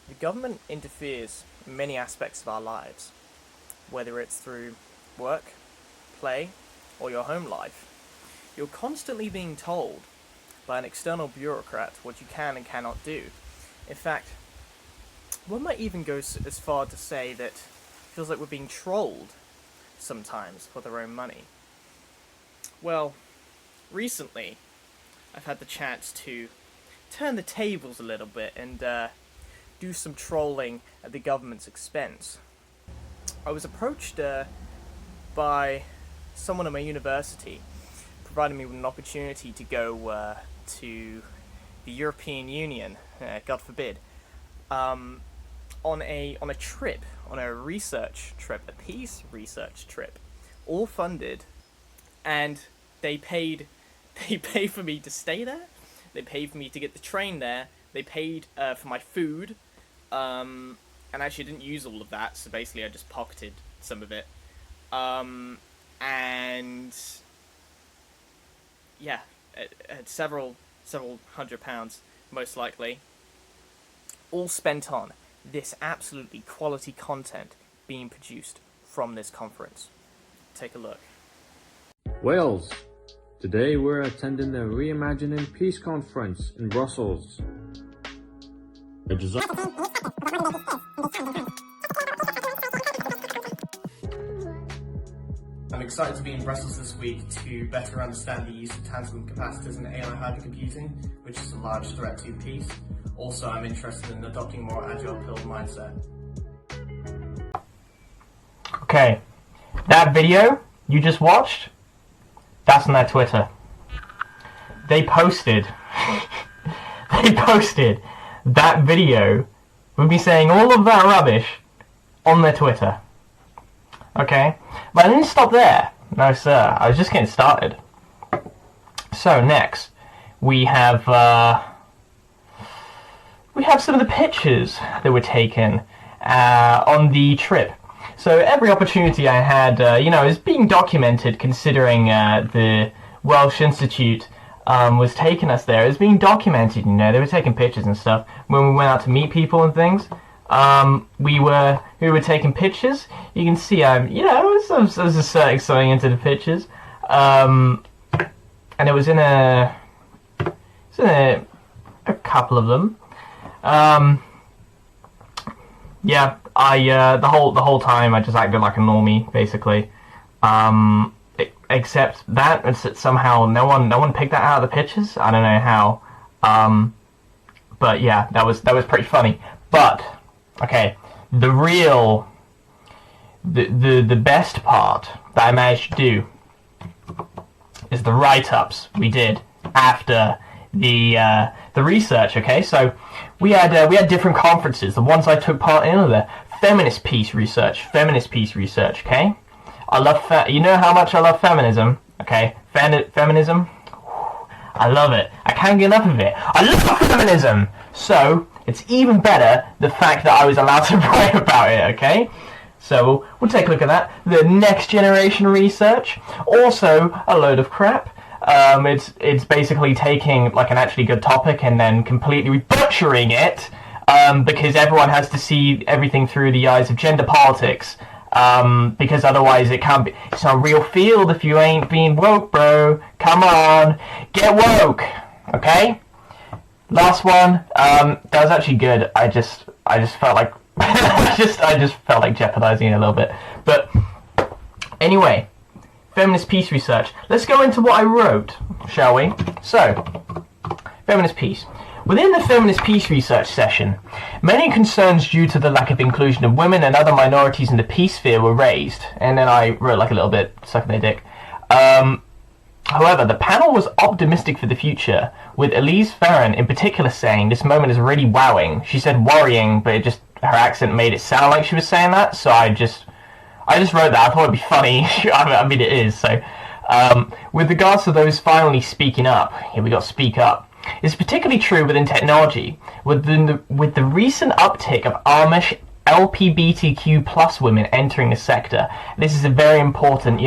The government interferes in many aspects of our lives, whether it's through work, play, or your home life. You're constantly being told by an external bureaucrat what you can and cannot do. In fact, one might even go as far to say that it feels like we're being trolled sometimes for their own money. Well, recently, I've had the chance to turn the tables a little bit and do some trolling at the government's expense. I was approached by someone at my university, providing me with an opportunity to go to the European Union, God forbid, on a trip, on a research trip, a peace research trip, all funded, and they paid for me to stay there. They paid for me to get the train there. They paid for my food, and actually I didn't use all of that, so basically I just pocketed some of it. And yeah, at several £100, most likely, all spent on this absolutely quality content being produced from this conference. Take a look. Wales. Today we're attending the Reimagining Peace Conference in Brussels. I'm excited to be in Brussels this week to better understand the use of tantalum capacitors in AI hypercomputing, which is a large threat to peace. Also, I'm interested in adopting a more agile build mindset. Okay, that video you just watched, that's on their Twitter. They posted that video with me saying all of that rubbish on their Twitter. Okay, but I didn't stop there. No, sir. I was just getting started. So next, we have some of the pictures that were taken on the trip. So every opportunity I had, is being documented, considering the Welsh Institute was taking us there. It was being documented, they were taking pictures and stuff when we went out to meet people and things. We were taking pictures. You can see, I was just something into the pictures, and it was in a couple of them. The whole time I just acted like a normie, basically. Except that somehow no one picked that out of the pictures. I don't know how. But yeah, that was pretty funny. But okay, the best part that I managed to do is the write-ups we did after the research. Okay, so we had different conferences. The ones I took part in are the feminist peace research. Okay, I love you know how much I love feminism. Okay, feminism. I love it. I can't get enough of it. I love feminism. So it's even better the fact that I was allowed to write about it. Okay. So we'll take a look at that. The next generation research, also a load of crap. It's basically taking like an actually good topic and then completely butchering it, because everyone has to see everything through the eyes of gender politics, because otherwise it's not a real field if you ain't being woke, bro. Come on, get woke, okay? Last one, that was actually good. I just felt like I just felt like jeopardizing it a little bit. But anyway, feminist peace research. Let's go into what I wrote, shall we? So, feminist peace. Within the feminist peace research session, many concerns due to the lack of inclusion of women and other minorities in the peace sphere were raised. And then I wrote like a little bit, sucking their dick. However, the panel was optimistic for the future, with Elise Farron in particular saying, "This moment is really wowing." She said worrying, but her accent made it sound like she was saying that, so I just wrote that. I thought it'd be funny. I mean, it is. So, with regards to those finally speaking up, here we got speak up. It's particularly true within technology, with the recent uptick of Amish LGBTQ plus women entering the sector. This is a very important,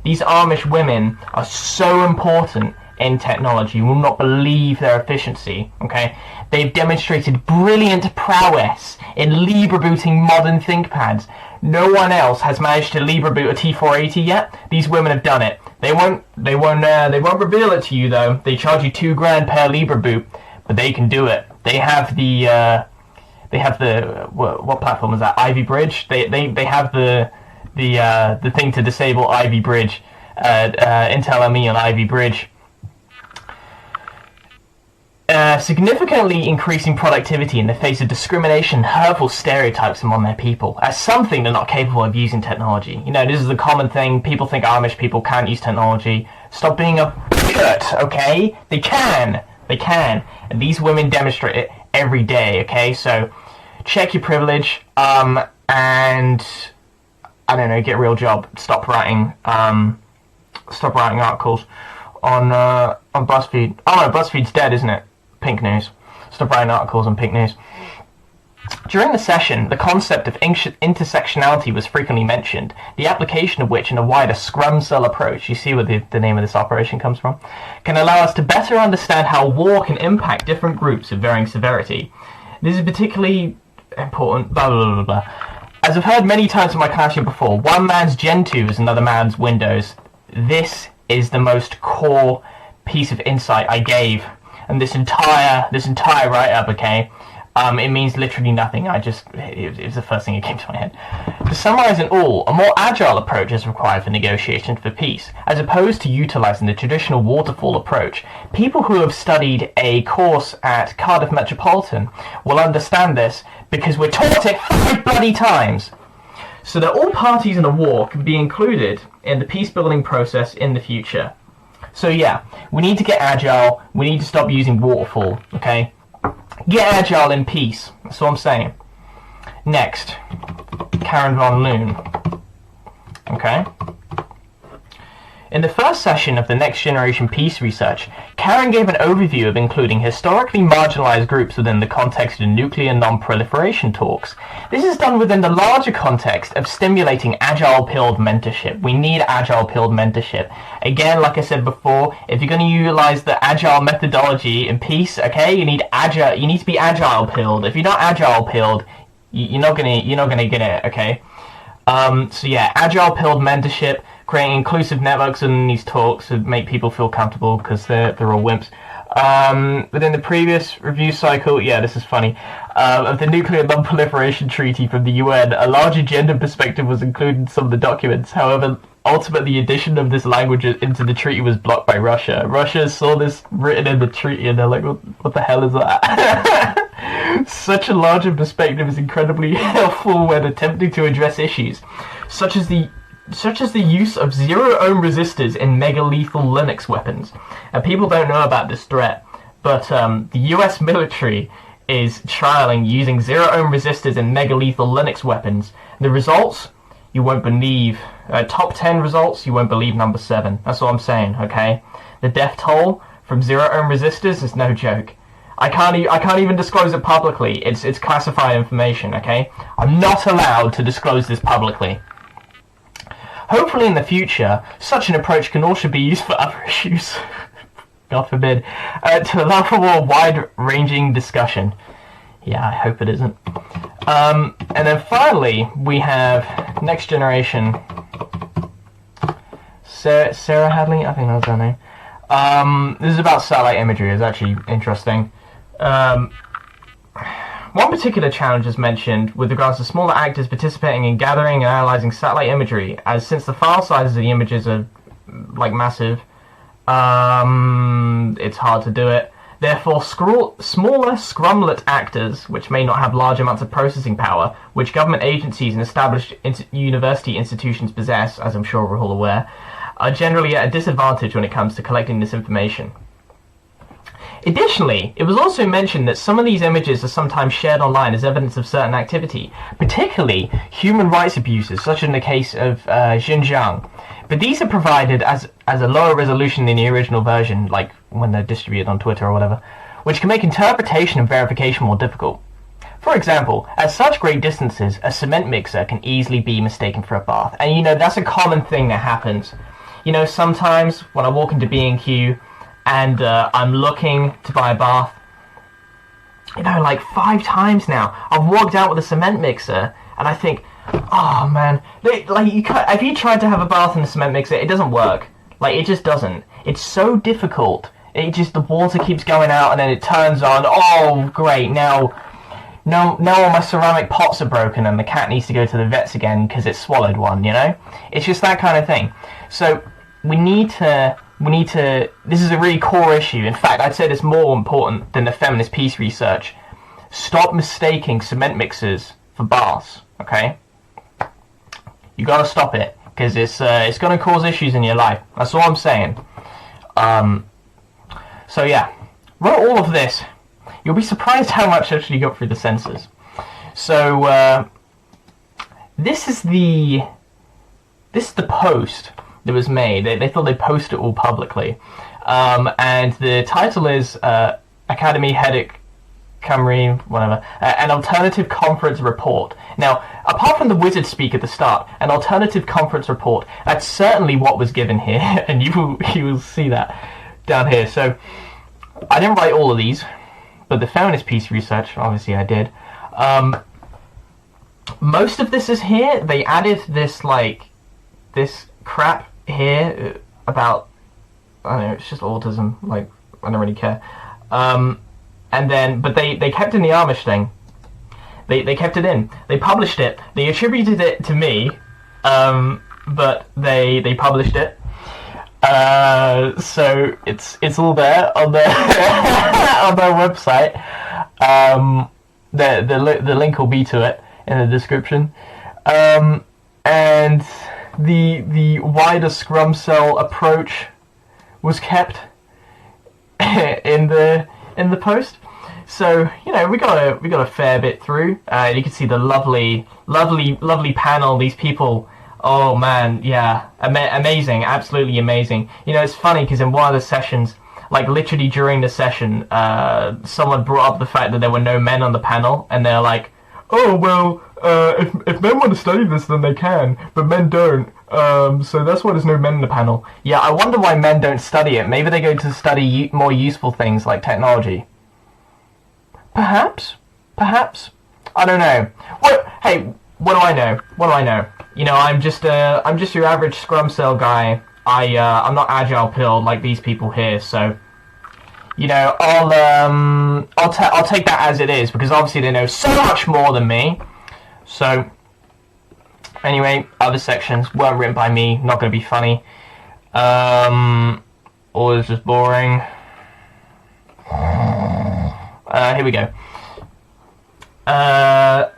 these Amish women are so important in technology. You will not believe their efficiency, okay? They've demonstrated brilliant prowess in LibreBooting modern ThinkPads. No one else has managed to LibreBoot a T480 yet. These women have done it. They won't reveal it to you though. They charge you $2,000 per LibreBoot, but they can do it. They have the what platform is that? Ivy Bridge. They have the thing to disable Ivy Bridge, Intel ME on Ivy Bridge. Significantly increasing productivity in the face of discrimination, hurtful stereotypes among their people, as something they're not capable of using technology. You know, this is the common thing. People think Amish people can't use technology. Stop being a bigot, okay? They can. And these women demonstrate it every day, okay? So, check your privilege, and, I don't know, get a real job. Stop writing articles on BuzzFeed. Oh no, BuzzFeed's dead, isn't it? Pink News. Stop writing articles on Pink News. During the session, the concept of intersectionality was frequently mentioned, the application of which in a wider Scrumcell approach, you see where the name of this operation comes from, can allow us to better understand how war can impact different groups of varying severity. This is particularly important, blah, blah, blah, blah. As I've heard many times in my classroom before, one man's Gentoo is another man's Windows. This is the most core piece of insight I gave. And this entire write-up, okay, it means literally nothing. It was the first thing that came to my head. To summarize in all, a more agile approach is required for negotiations for peace, as opposed to utilizing the traditional waterfall approach. People who have studied a course at Cardiff Metropolitan will understand this, because we're taught it 5 bloody times. So that all parties in a war can be included in the peace-building process in the future. So yeah, we need to get agile, we need to stop using waterfall, okay? Get agile in peace, that's what I'm saying. Next, Karen Von Loon, okay? In the first session of the Next Generation Peace Research, Karen gave an overview of including historically marginalized groups within the context of nuclear non-proliferation talks. This is done within the larger context of stimulating agile-pilled mentorship. We need agile-pilled mentorship. Again, like I said before, if you're going to utilize the agile methodology in peace, okay, you need to be agile-pilled. If you're not agile-pilled, you're not gonna get it, okay? So yeah, agile-pilled mentorship, creating inclusive networks in these talks to make people feel comfortable, because they're all wimps. Within the previous review cycle, yeah, this is funny, of the Nuclear Non-Proliferation Treaty from the UN, a larger gender perspective was included in some of the documents. However, ultimately, the addition of this language into the treaty was blocked by Russia. Russia saw this written in the treaty and they're like, what the hell is that? Such a larger perspective is incredibly helpful when attempting to address issues, such as the use of zero-ohm resistors in mega-lethal Linux weapons. And people don't know about this threat, but the US military is trialing using zero-ohm resistors in mega-lethal Linux weapons. The results, you won't believe. Top 10 results, you won't believe number 7. That's what I'm saying, okay? The death toll from zero-ohm resistors is no joke. I can't even disclose it publicly. It's classified information, okay? I'm not allowed to disclose this publicly. Hopefully in the future, such an approach can also be used for other issues, God forbid, to allow for more wide-ranging discussion. Yeah, I hope it isn't. And then finally, we have Next Generation. Sarah Hadley? I think that's her name. This is about satellite imagery. It's actually interesting. One particular challenge is mentioned with regards to smaller actors participating in gathering and analyzing satellite imagery, as since the file sizes of the images are like massive, it's hard to do it. Therefore, smaller scrumlet actors, which may not have large amounts of processing power, which government agencies and established university institutions possess, as I'm sure we're all aware, are generally at a disadvantage when it comes to collecting this information. Additionally, it was also mentioned that some of these images are sometimes shared online as evidence of certain activity, particularly human rights abuses, such as in the case of Xinjiang. But these are provided as a lower resolution than the original version, like when they're distributed on Twitter or whatever, which can make interpretation and verification more difficult. For example, at such great distances, a cement mixer can easily be mistaken for a bath. And you know, that's a common thing that happens. You know, sometimes when I walk into B&Q, and I'm looking to buy a bath. You know, like 5 times now. I've walked out with a cement mixer, and I think, oh man, like you can't, if you tried to have a bath in a cement mixer, it doesn't work. Like, it just doesn't. It's so difficult. It just, the water keeps going out, and then it turns on. Oh, great, now all my ceramic pots are broken, and the cat needs to go to the vets again because it swallowed one, you know? It's just that kind of thing. So, we need to, this is a really core issue. In fact, I'd say it's more important than the feminist peace research. Stop mistaking cement mixers for baths, okay? You gotta stop it, because it's gonna cause issues in your life. That's all I'm saying. So yeah, wrote all of this. You'll be surprised how much I actually got through the censors. So this is the post that was made. They thought they'd post it all publicly, and the title is Academy Headache Camry, whatever, an alternative conference report. Now, apart from the wizard speak at the start, an alternative conference report, that's certainly what was given here, and you will see that down here. So, I didn't write all of these, but the feminist peace research, obviously I did. Most of this is here. They added this, like, this crap here about, I don't know, it's just autism, like, I don't really care. And then, but they kept in the Amish thing. They kept it in. They published it. They attributed it to me, but they published it. So it's all there on their on their website. The link will be to it in the description. And the wider Scrumcell approach was kept in the post. So, you know, we got a fair bit through. You can see the lovely panel. These people, oh man, yeah, amazing, absolutely amazing. You know, it's funny because in one of the sessions, like literally during the session, someone brought up the fact that there were no men on the panel, and they're like, oh well, if men want to study this, then they can, but men don't. So that's why there's no men in the panel. Yeah, I wonder why men don't study it. Maybe they go to study more useful things like technology. Perhaps. I don't know. Hey, what do I know? You know, I'm just your average Scrumcell guy. I'm not agile pilled like these people here, so you know, I'll take that as it is, because obviously they know so much more than me. So anyway, other sections weren't written by me, not going to be funny. Or it's just boring. Here we go. Yeah,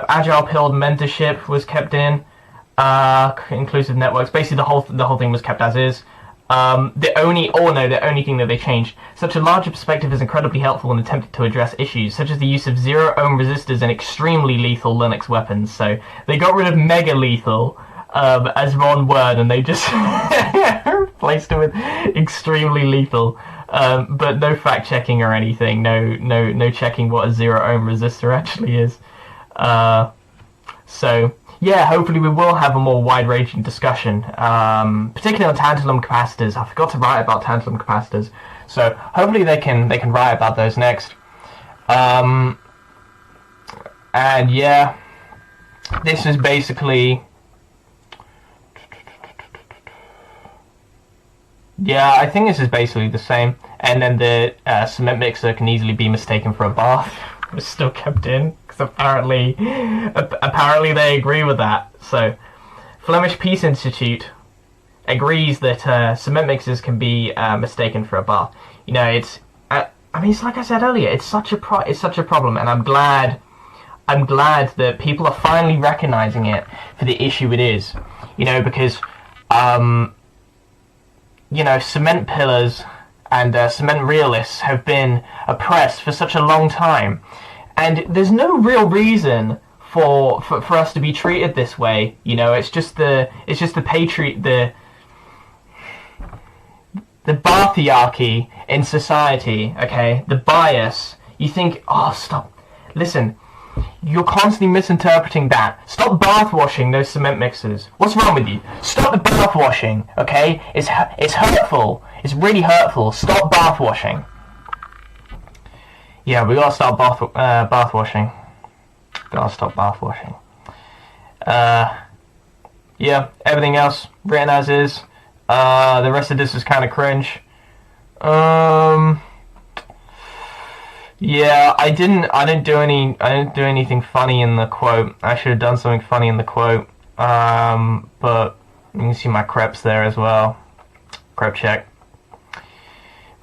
agile pilled mentorship was kept in. Inclusive networks. Basically, the whole thing was kept as is. The only thing that they changed. Such a larger perspective is incredibly helpful when attempting to address issues, such as the use of zero-ohm resistors and extremely lethal Linux weapons. So they got rid of mega lethal as one word, and they just replaced it with extremely lethal. But no fact checking or anything. No checking what a zero-ohm resistor actually is. So yeah, hopefully we will have a more wide-ranging discussion, particularly on tantalum capacitors. I forgot to write about tantalum capacitors, so hopefully they can write about those next. And yeah, this is basically, yeah, I think this is basically the same. And then the cement mixer can easily be mistaken for a bath. It's still kept in, because apparently they agree with that. So, Flemish Peace Institute agrees that cement mixers can be mistaken for a bath. You know, it's like I said earlier, it's such a problem, and I'm glad that people are finally recognizing it for the issue it is. You know, because you know, cement pillars and cement realists have been oppressed for such a long time, and there's no real reason for us to be treated this way. You know, it's just the patriarchy in society. Okay, the bias. You think, oh, stop. Listen, You're constantly misinterpreting that. Stop bath washing those cement mixers. What's wrong with you? Stop the bath washing, okay? It's hurtful. It's really hurtful. Stop bath washing. Yeah, we gotta stop bath washing. Gotta stop bath washing. Yeah, everything else written as is. The rest of this is kind of cringe. Yeah, I didn't do anything funny in the quote. I should have done something funny in the quote. But you can see my creps there as well. Crep check.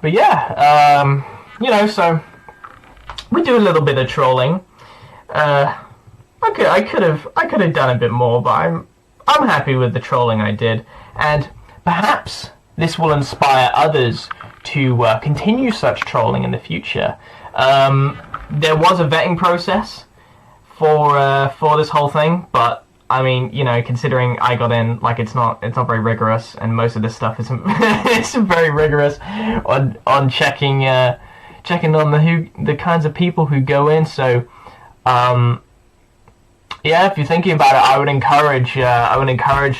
But yeah, you know, so we do a little bit of trolling. I could have done a bit more, but I'm happy with the trolling I did, and perhaps this will inspire others to continue such trolling in the future. There was a vetting process for this whole thing, but I mean, you know, considering I got in, like, it's not very rigorous, and most of this stuff isn't isn't very rigorous on checking on the kinds of people who go in. So, yeah, if you're thinking about it, I would encourage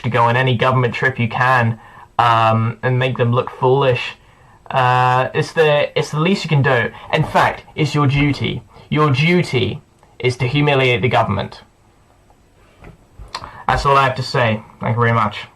to go on any government trip you can, and make them look foolish. It's the least you can do. In fact, it's your duty. Your duty is to humiliate the government. That's all I have to say. Thank you very much.